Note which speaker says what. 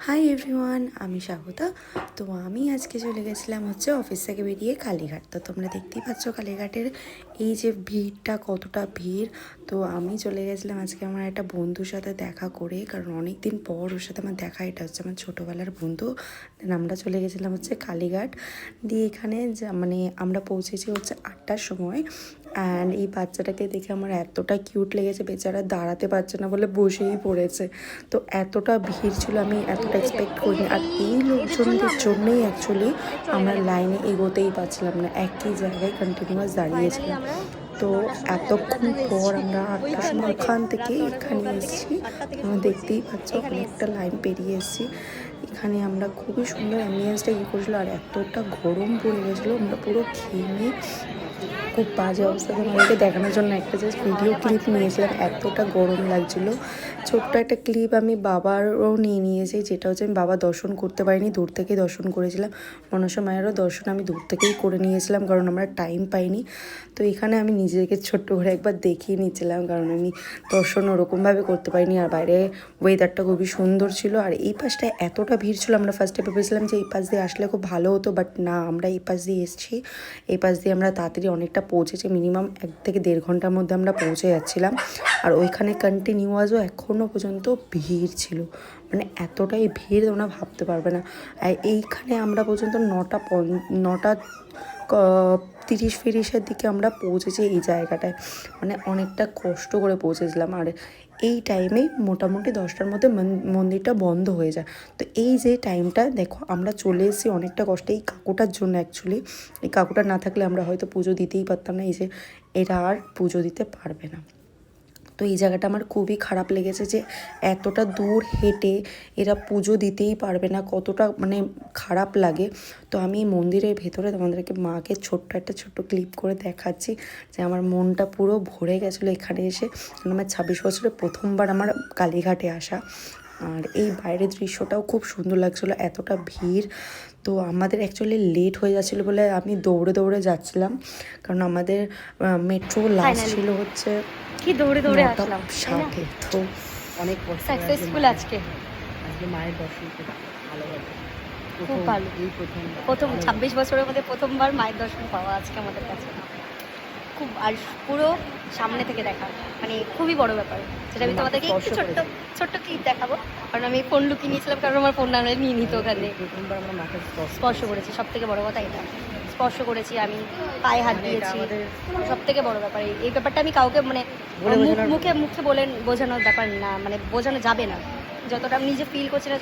Speaker 1: Hi everyone, আমি স্বাগতা। তো আমি আজকে চলে গেছিলাম অফিস থেকে বেরিয়ে কালীঘাট। তো তোমরা দেখতেই পাচ্ছ কালীঘাটের এই যে ভিড়টা, কতটা ভিড়। তো আমি চলে গেছিলাম আজকে আমার একটা বন্ধুর সাথে দেখা করে, কারণ অনেক দিন পর ওর সাথে আমার দেখা। এটা হচ্ছে আমার ছোটোবেলার বন্ধু। দেন আমরা চলে গেছিলাম কালীঘাট। দিয়ে এখানে আমরা পৌঁছেছি 8টার সময়। অ্যান্ড এই বাচ্চাটাকে দেখে আমার এতটা কিউট লেগেছে, বেচারা দাঁড়াতে পারছে না বলে বসেই পড়েছে। তো এতটা ভিড় ছিল, আমি এতটা এক্সপেক্ট করিনি। আর এই লোকজনদের জন্যই অ্যাকচুয়ালি আমরা লাইনে এগোতেই পারছিলাম না, একই জায়গায় কন্টিনিউয়াস দাঁড়িয়েছিলাম। তো এতক্ষণ পর আমরা 8টার সময় ওখান থেকে এখানে এসেছি। তোমরা দেখতেই পাচ্ছ অনেকটা লাইন পেরিয়ে এসেছি। এখানে আমরা খুবই সুন্দর অ্যাম্বিয়েন্সটা করেছিলো। আর এতটা গরম পড়ে গেছিলো, আমরা পুরো ঘেমে খুব বাজে অবস্থা। আমাদেরকে দেখানোর জন্য একটা জাস্ট ভিডিও ক্লিপ নিয়েছিলাম, এতটা গরম লাগছিলো। ছোট্ট একটা ক্লিপ আমি বাবারও নিয়েছি, যেটা আমি বাবা দর্শন করতে পারিনি, দূর থেকেই দর্শন করেছিলাম। মনসা মায়েরও দর্শন আমি দূর থেকেই করে নিয়েছিলাম, কারণ আমরা টাইম পাইনি। তো এখানে আমি নিজেকে ছোট্ট করে একবার দেখিয়ে নিচ্ছিলাম, কারণ আমি দর্শন ওরকমভাবে করতে পারিনি। আর বাইরে ওয়েদারটা খুবই সুন্দর ছিল। আর এই পাশটায় এতটা ভিড় ছিল, আমরা ফার্স্টে ভেবেছিলাম যে এই পাশ দিয়ে আসলে খুব ভালো হতো, বাট না, আমরা এই পাশ দিয়ে এসেছি। এই পাশ দিয়ে আমরা তাড়াতাড়ি অনেকটা পৌঁছেছি, মিনিমাম 1 থেকে 1.5 ঘন্টার মধ্যে আমরা পৌঁছে যাচ্ছিলাম। আর ওইখানে কন্টিনিউয়াসও এখনও পর্যন্ত ভিড় ছিল, মানে এতটাই ভিড় তোমরা ভাবতে পারবে না। আর এইখানে আমরা পর্যন্ত 9টা 30-40-এর দিকে আমরা পৌঁছেছি এই জায়গাটায়, মানে অনেকটা কষ্ট করে পৌঁছেছিলাম। আর এই টাইমে মোটামুটি 10টার মধ্যে মন্দিরটা বন্ধ হয়ে যায়। তো এই যে টাইমটা দেখো, আমরা চলে এসেছি অনেকটা কষ্টে এই কাকুটার জন্য। অ্যাকচুয়ালি এই কাকুটা না থাকলে আমরা হয়তো পুজো দিতেই পারতাম না। এই যে এরা আর পুজো দিতে পারবে না। তো এই জায়গাটা আমার খুবই খারাপ লেগেছে যে এতটা দূর হেঁটে এরা পুজো দিতেই পারবে না, কতটা মানে খারাপ লাগে। তো আমি মন্দিরের ভেতরে তোমাদেরকে মাকে ছোট্ট ক্লিপ করে দেখাচ্ছি যে আমার মনটা পুরো ভরে গেছিলো এখানে এসে। কারণ আমার 26 বছরে প্রথমবার আমার কালীঘাটে আসা। আর এই বাইরের দৃশ্যটাও খুব সুন্দর লাগছিলো, এতটা ভিড়। তো আমাদের অ্যাকচুয়ালি লেট হয়ে যাচ্ছিলো বলে আমি দৌড়ে যাচ্ছিলাম, কারণ আমাদের মেট্রো লাস্ট ছিল
Speaker 2: কি দৌড়ে আসলাম
Speaker 1: 60। তো
Speaker 2: অনেক সাকসেসফুল আজকে
Speaker 1: মায়ের দর্শন খুব ভালো লাগে,
Speaker 2: খুব ভালো। প্রথম 26 বছরের মধ্যে প্রথমবার মায়ের দর্শন পাওয়া আজকে আমাদের কাছে খুব। আর পুরো সামনে থেকে দেখা মানে খুবই বড় ব্যাপার, যেটা আমি তোমাদেরকে একটু ছোট্ট ক্লিপ দেখাবো। কারণ আমি ফোন লুকিয়ে নিয়েছিলাম, কারণ আমার ফোন নামলে নিয়ে নিত। ওখানে
Speaker 1: প্রথমবার আমরা মাকে
Speaker 2: স্পর্শ করেছি, সব থেকে বড় কথা এটা। স্পর্শ করেছি, আমি পায়ে হাত দিয়েছি, সব থেকে বড় ব্যাপার। এই ব্যাপারটা আমি কাউকে মানে মুখে বলে বোঝানোর ব্যাপার না, মানে বোঝানো যাবে না। যতটা আমি নিজে ফিল করছি না